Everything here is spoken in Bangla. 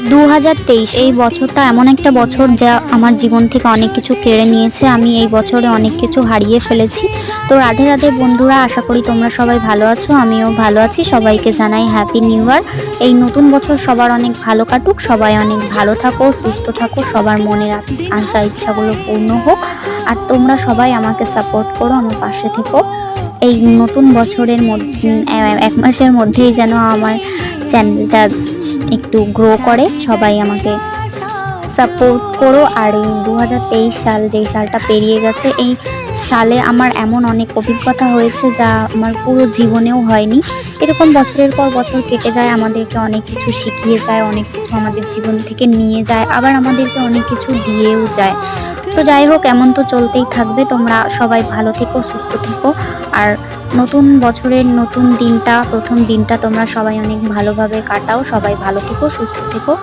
2023 এই বছরটা এমন একটা বছর যা আমার জীবন থেকে অনেক কিছু কেড়ে নিয়েছে। আমি এই বছরে অনেক কিছু হারিয়ে ফেলেছি। তো রাধে রাধে বন্ধুরা, আশা করি তোমরা সবাই ভালো আছো, আমিও ভালো আছি। সবাইকে জানাই হ্যাপি নিউ ইয়ার। এই নতুন বছর সবার অনেক ভালো কাটুক, সবাই অনেক ভালো থাকো, সুস্থ থাকো, সবার মনের আশা ইচ্ছাগুলো পূর্ণ হোক। আর তোমরা সবাই আমাকে সাপোর্ট করো, আমার পাশে থেকো। এই নতুন বছরের মধ্যে 1 মাসের মধ্যেই যেন আমার চ্যানেলটা একটু গ্রো করে, সবাই আমাকে সাপোর্ট করো। আর এই 2023 সাল, যেই সালটা পেরিয়ে গেছে, এই সালে আমার এমন অনেক অভিজ্ঞতা হয়েছে যা আমার পুরো জীবনেও হয়নি। এরকম বছরের পর বছর কেটে যায়, আমাদেরকে অনেক কিছু শিখিয়ে যায়, অনেক কিছু আমাদের জীবন থেকে নিয়ে যায়, আবার আমাদেরকে অনেক কিছু দিয়েও যায়। তো যাই হোক, এমন তো চলতেই থাকবে। তোমরা সবাই ভালো থেকো, সুস্থ থেকো। আর নতুন বছরের নতুন দিনটা, প্রথম দিনটা তোমরা সবাই অনেক ভালোভাবে কাটাও। সবাই ভালো থেকো, সুস্থ থেকো।